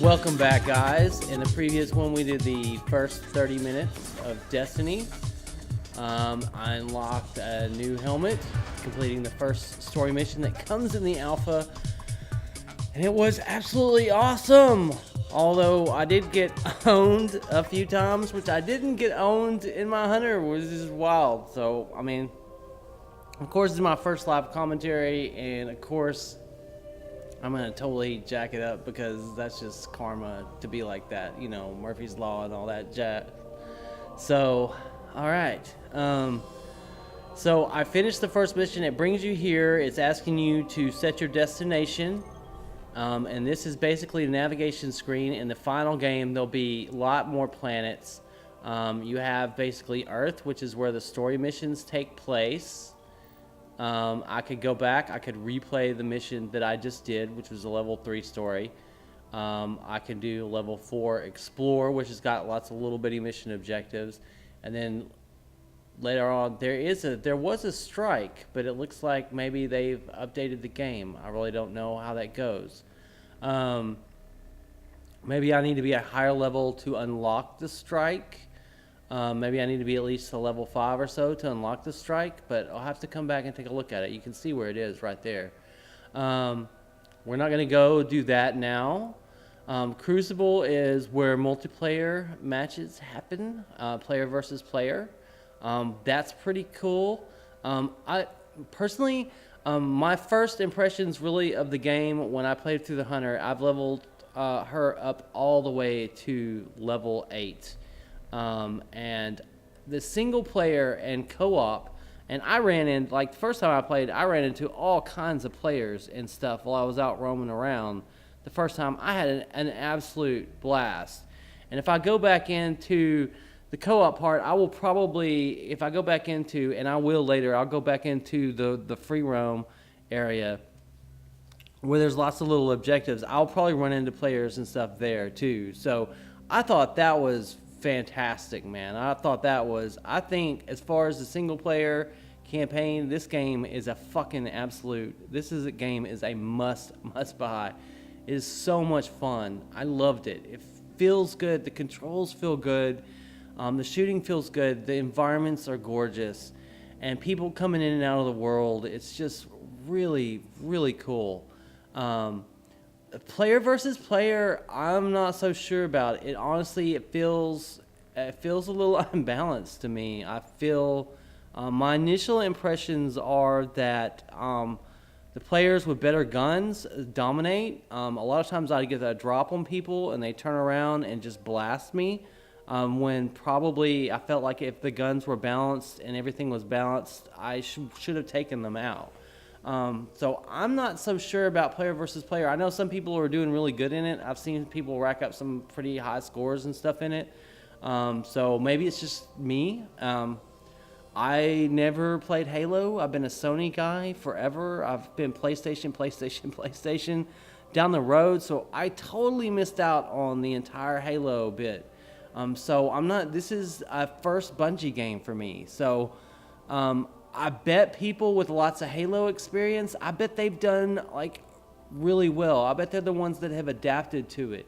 Welcome back, guys. In the previous one, we did the first 30 minutes of Destiny. I unlocked a new helmet, completing the first story mission that comes in the alpha, and it was absolutely awesome. Although I did get owned a few times, which I didn't get owned in my hunter, which is wild. So, I mean, of course, it's my first live commentary, and of course, I'm going to totally jack it up because that's just karma to be like that. You know, Murphy's Law and all that jack. So, all right. So I finished the first mission. It brings you here. It's asking you to set your destination. And this is basically the navigation screen. In the final game, there'll be a lot more planets. You have basically Earth, which is where the story missions take place. I could go back. I could replay the mission that I just did, which was a level 3 story. I can do level 4 Explore, which has got lots of little bitty mission objectives. And then later on, there was a strike, but it looks like maybe they've updated the game. I really don't know how that goes. Maybe I need to be a higher level to unlock the strike. Maybe I need to be at least a level 5 or so to unlock the strike, but I'll have to come back and take a look at it. You can see where it is right there. We're not going to go do that now. Crucible is where multiplayer matches happen, player versus player. That's pretty cool. I personally, my first impressions really of the game when I played through the Hunter, I've leveled her up all the way to level 8. And the single player and co-op, and I ran in, like the first time I played, I ran into all kinds of players and stuff while I was out roaming around. The first time I had an absolute blast. And if I go back into the co-op part, I will probably, if I go back into, and I will later, I'll go back into the free roam area where there's lots of little objectives. I'll probably run into players and stuff there too. So I thought that was fantastic, man. I think as far as the single player campaign, this game is a fucking absolute, game is a must buy. It is so much fun. I loved it. It feels good. The controls feel good. The shooting feels good. The environments are gorgeous. And people coming in and out of the world, it's just really, really cool. Player versus player, I'm not so sure about it. Honestly, it feels a little unbalanced to me. I feel my initial impressions are that the players with better guns dominate. A lot of times I get a drop on people and they turn around and just blast me. When probably I felt like if the guns were balanced and everything was balanced, I should have taken them out. So I'm not so sure about player versus player. I know some people are doing really good in it. I've seen people rack up some pretty high scores and stuff in it. So maybe it's just me. I never played Halo. I've been a Sony guy forever. I've been PlayStation down the road. So I totally missed out on the entire Halo bit. So this is a first Bungie game for me. So, I bet people with lots of Halo experience, I bet they've done like really well. I bet they're the ones that have adapted to it.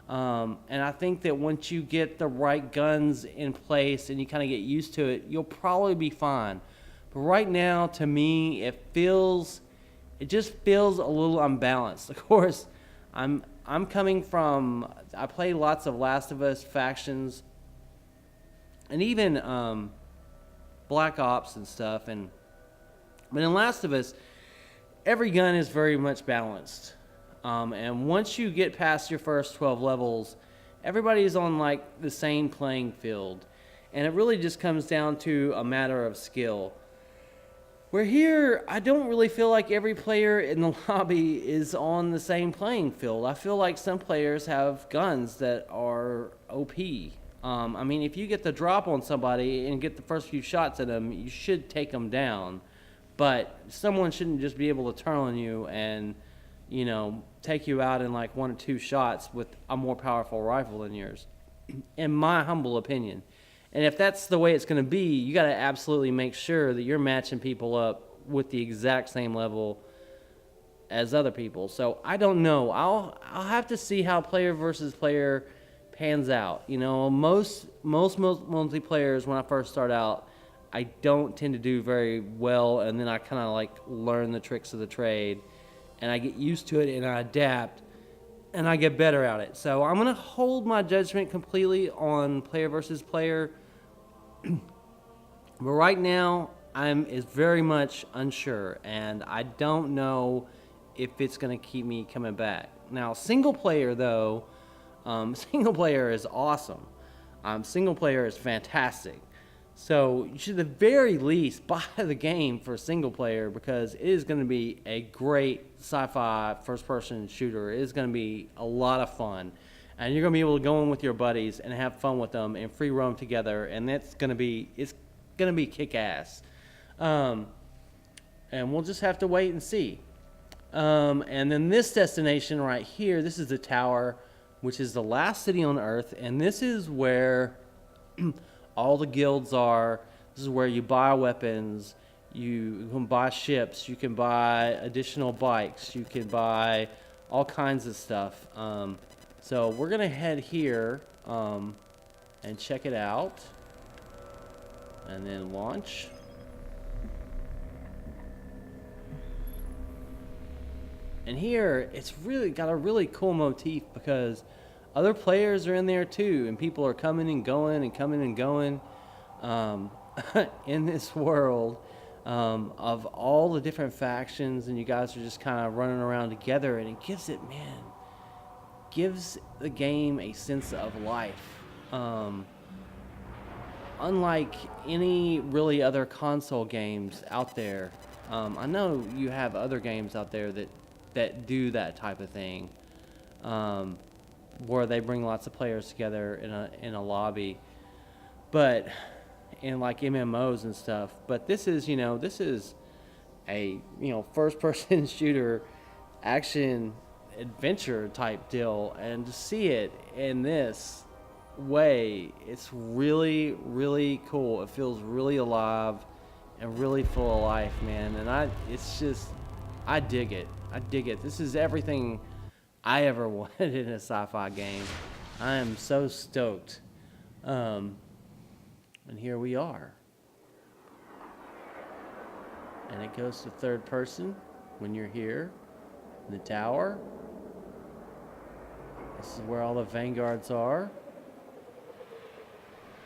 And I think that once you get the right guns in place and you kind of get used to it, you'll probably be fine. But right now, to me, it just feels a little unbalanced. Of course, I play lots of Last of Us factions and even Black Ops and stuff, but in Last of Us, every gun is very much balanced, and once you get past your first 12 levels, everybody is on like the same playing field, and it really just comes down to a matter of skill. Where here, I don't really feel like every player in the lobby is on the same playing field. I feel like some players have guns that are OP. I mean, if you get the drop on somebody and get the first few shots at them, you should take them down. But someone shouldn't just be able to turn on you and, take you out in like 1 or 2 shots with a more powerful rifle than yours, in my humble opinion. And if that's the way it's going to be, you got to absolutely make sure that you're matching people up with the exact same level as other people. So I don't know. I'll have to see how player versus player pans out. You know, most multiplayers when I first start out, I don't tend to do very well, and then I kind of like learn the tricks of the trade, and I get used to it and I adapt, and I get better at it. So I'm gonna hold my judgment completely on player versus player. But right now, is very much unsure, and I don't know if it's going to keep me coming back. Now, single player, though, single player is awesome. Single player is fantastic. So you should at the very least buy the game for single player, because it is going to be a great sci-fi first-person shooter. It is going to be a lot of fun. And you're going to be able to go in with your buddies and have fun with them and free roam together, and it's going to be kick-ass. And we'll just have to wait and see. And then this destination right here, this is the tower, which is the last city on Earth, and this is where all the guilds are. This is where you buy weapons, you can buy ships, you can buy additional bikes, you can buy all kinds of stuff. So we're going to head here and check it out. And then launch. And here, it's really got a really cool motif, because other players are in there too, and people are coming and going and coming and going in this world of all the different factions, and you guys are just kind of running around together, and it gives the game a sense of life. Unlike any really other console games out there. I know you have other games out there that do that type of thing, where they bring lots of players together in a lobby, but in like MMOs and stuff. But this is a first-person shooter, action adventure type deal, and to see it in this way, it's really, really cool. It feels really alive and really full of life, man. And I dig it. This is everything I ever wanted in a sci-fi game. I am so stoked. And here we are. And it goes to third person when you're here in the tower. This is where all the vanguards are.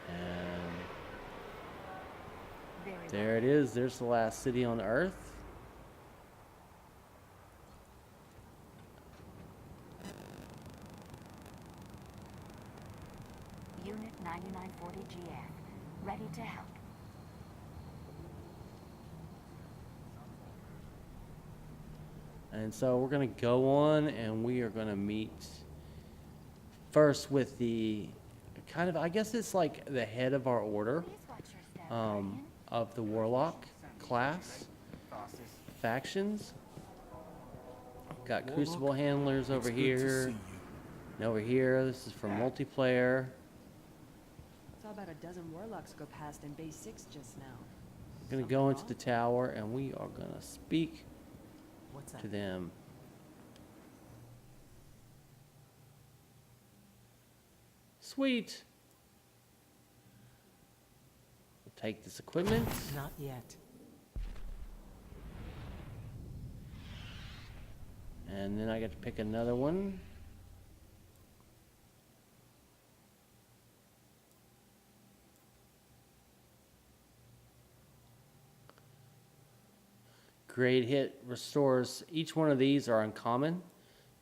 And there it is. There's the last city on Earth. Unit 9940 GF, ready to help. And so we're going to go on, and we are going to meet first with the kind of, I guess it's like the head of our order, of the Warlock class factions. Got Crucible Handlers over here, and over here, this is for multiplayer. I saw about a dozen Warlocks go past in Base 6 just now. We're going to go into the tower, and we are going to speak to them. Sweet. We'll take this equipment. Not yet. And then I get to pick another one. Great Hit restores, each one of these are uncommon.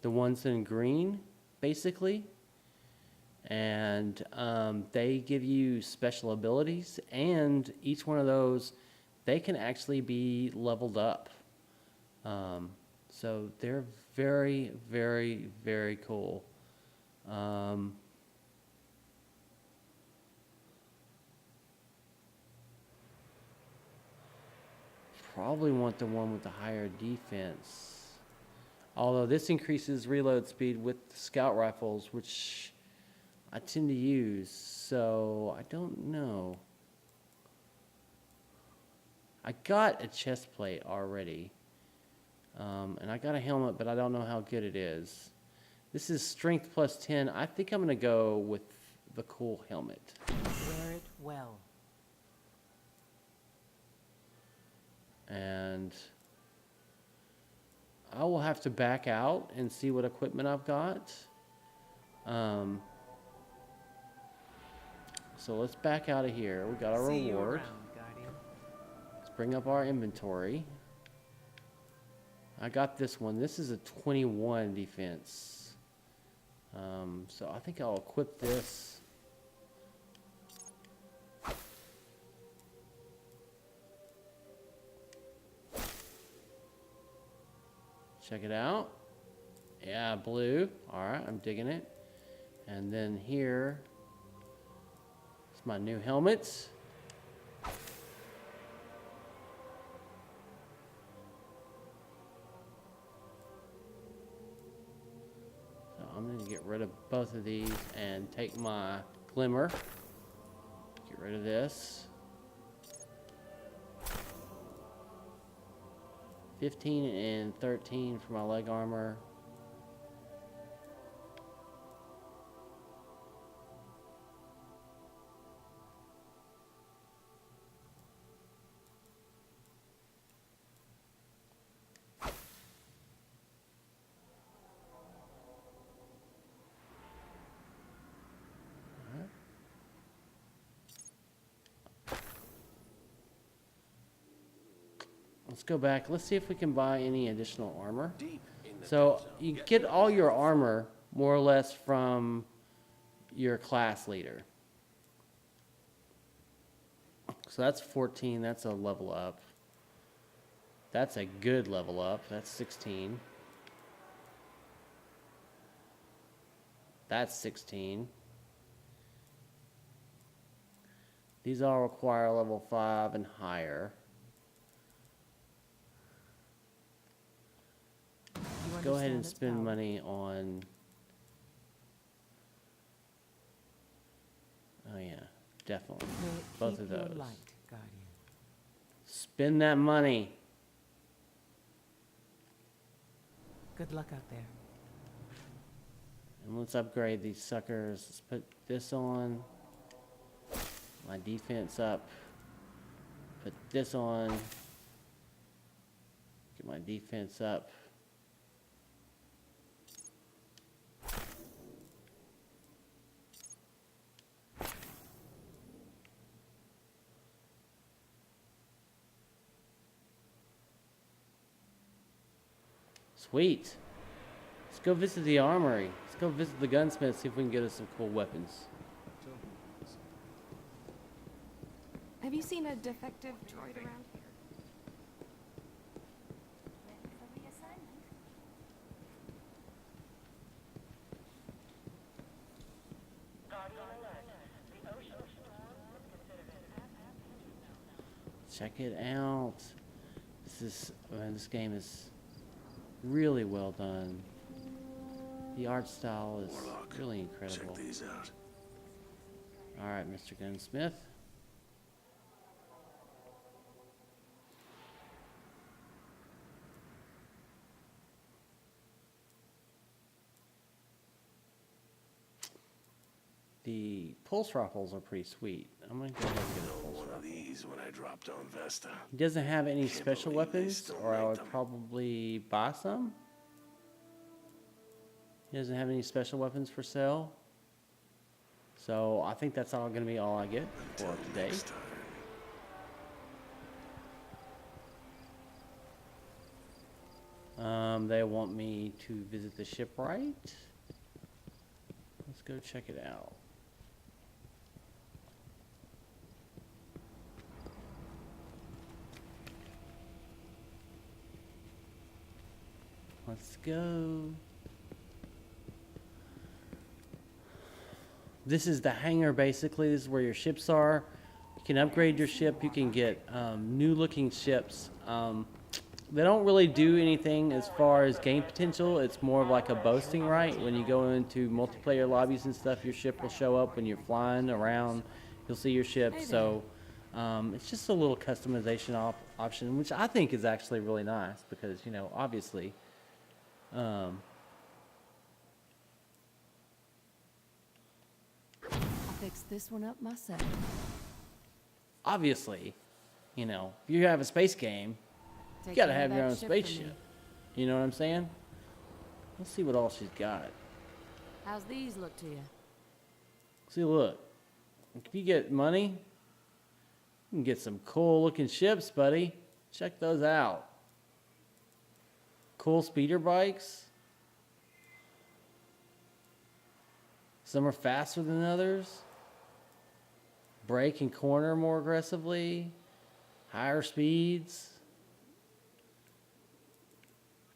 The ones in green, basically. And they give you special abilities, and each one of those, they can actually be leveled up. So they're very, very, very cool. Probably want the one with the higher defense. Although this increases reload speed with the scout rifles, which I tend to use, so I don't know. I got a chest plate already. And I got a helmet, but I don't know how good it is. This is strength plus 10. I think I'm going to go with the cool helmet. Wear it well. And I will have to back out and see what equipment I've got. So let's back out of here. We got our See you reward. around, Guardian. Let's bring up our inventory. I got this one. This is a 21 defense. So I think I'll equip this. Check it out. Yeah, blue. All right, I'm digging it. And then here, it's my new helmets. So I'm going to get rid of both of these and take my glimmer. Get rid of this. 15 and 13 for my leg armor. Let's go back. Let's see if we can buy any additional armor. So you get all your armor more or less from your class leader. So that's 14. That's a level up. That's a good level up. That's 16. That's 16. These all require level 5 and higher. Go ahead and spend money on... Oh yeah, definitely. Both of those. Spend that money. Good luck out there. And let's upgrade these suckers. Let's put this on. My defense up. Put this on. Get my defense up. Sweet. Let's go visit the Armory. Let's go visit the Gunsmith, see if we can get us some cool weapons. Have you seen a defective droid around here? Ready for reassignment. Check it out. This game is really well done. The art style is really incredible. Check these out. All right, Mr. Gunsmith. The pulse rifles are pretty sweet. I'm gonna go ahead and get a pulse One of rifle. these when I dropped on Vesta. He doesn't have any Can't special believe they weapons, still or I make would them. probably buy some. He doesn't have any special weapons for sale. So I think that's all going to be all I get for Until today. next time. They want me to visit the Shipwright. Let's go check it out. Let's go. This is the hangar, basically. This is where your ships are. You can upgrade your ship. You can get new looking ships. They don't really do anything as far as game potential. It's more of like a boasting right. When you go into multiplayer lobbies and stuff, your ship will show up when you're flying around. You'll see your ship. So it's just a little customization option, which I think is actually really nice because, you know, obviously, I'll fix this one up myself. obviously, you know, if you have a space game, you Take gotta care of have your that own ship for me. spaceship. You know what I'm saying? Let's see what all she's got. How's these look to you? See, look. If you get money, you can get some cool looking ships, buddy. Check those out. Cool speeder bikes. Some are faster than others. Brake and corner more aggressively. Higher speeds.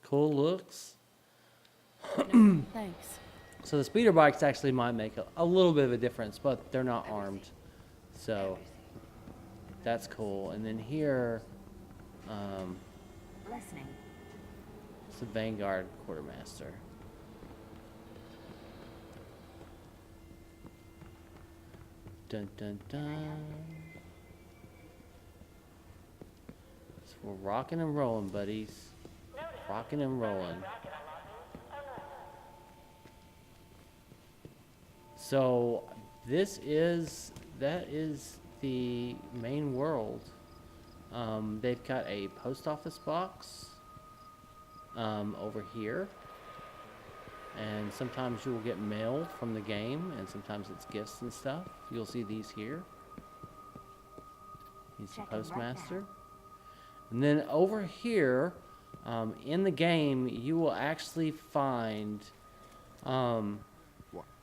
Cool looks. No, thanks. So the speeder bikes actually might make a little bit of a difference, but they're not armed. So that's cool. And then here, Listening. it's the Vanguard Quartermaster. Dun dun dun. So we're rocking and rolling, buddies. Rocking and rolling. So that is the main world. They've got a post office box over here, and sometimes you will get mail from the game, and sometimes it's gifts and stuff. You'll see these here. He's the Checking right postmaster. And then over here, in the game, you will actually find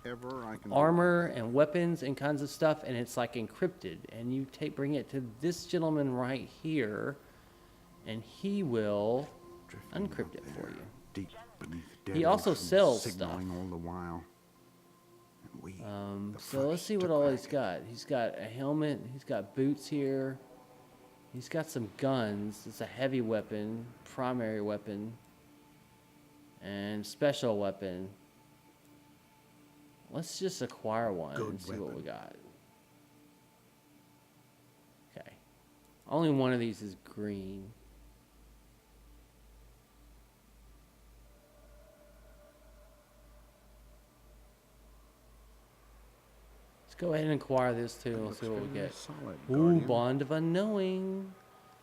Whatever I can do. armor and weapons and kinds of stuff, and it's like encrypted, and you bring it to this gentleman right here, and he will Drifting uncrypt out it for there, you. Deep beneath dead He also ocean, sells signaling stuff. all the while. And we, the So let's first see to what all crack he's it. got. He's got a helmet, he's got boots here, he's got some guns. It's a heavy weapon, primary weapon, and special weapon. Let's just acquire one Good and see what we weapon. got. Okay. Only one of these is green. Let's go ahead and acquire this too. That Let's looks see what we fairly get. solid, Ooh, Guardian. Bond of Unknowing.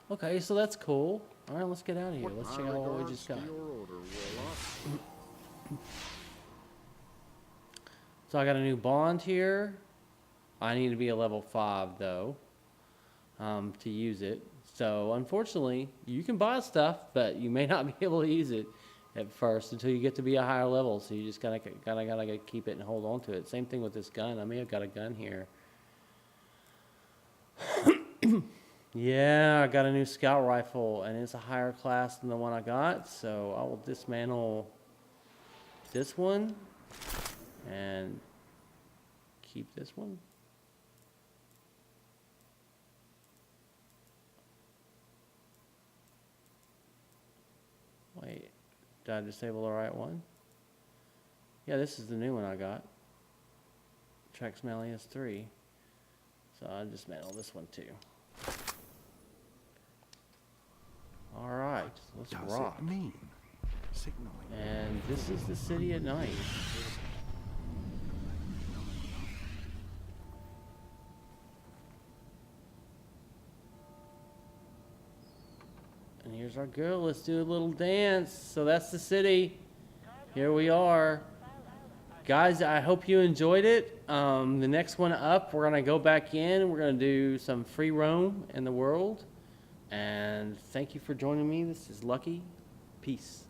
Okay, so that's cool. All right, let's get out of here. What Let's my check out what we regards just to got. your order, Warlock. So I got a new Bond here. I need to be a level 5 though, to use it. So unfortunately, you can buy stuff, but you may not be able to use it at first until you get to be a higher level. So you just gotta keep it and hold on to it. Same thing with this gun. I may have got a gun here. Yeah, I got a new scout rifle, and it's a higher class than the one I got. So I will dismantle this one and keep this one. Wait, did I disable the right one? Yeah, this is the new one I got. Trax Malleus 3. So I'll dismantle this one too. Alright, let's Does rock. it mean signaling? And this is the city at night. And here's our girl. Let's do a little dance. So that's the city. Here we are. Guys, I hope you enjoyed it. The next one up, we're going to go back in. We're going to do some free roam in the world. And thank you for joining me. This is Lucky. Peace.